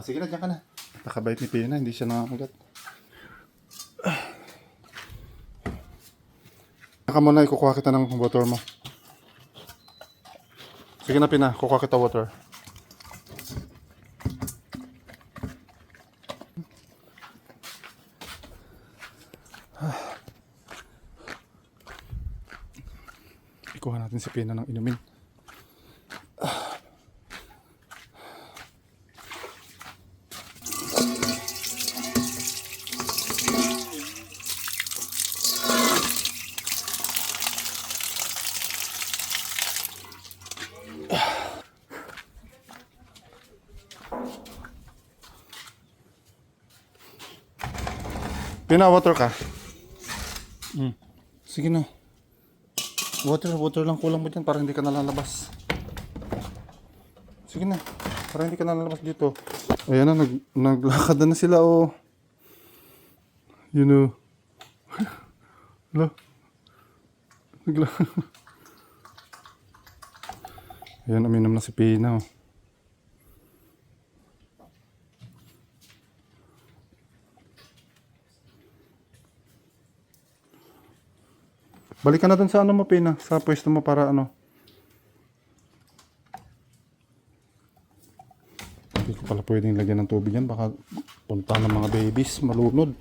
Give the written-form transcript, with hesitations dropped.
Sige na, dyan ka na. Nakabait ni Pina, hindi siya nakakagat. Naka muna, ikukuha kita ng water mo. Sige na, Pina, kukuha kita water. Ikuha natin si Pina ng inumin. Pina, water ka. Sige na. Water lang kulang mo dyan para hindi ka nalalabas. Sige na, para hindi ka nalalabas dito. Ayan na, naglakad na sila, oh. You know. Hala. Ayan, uminom na si Pina, oh. Balik ka na dun sa ano mo, Pina, sa pwesto mo para ano. Hindi ko pala pwedeng lagyan ng tubig yan, baka punta ng mga babies, malunod.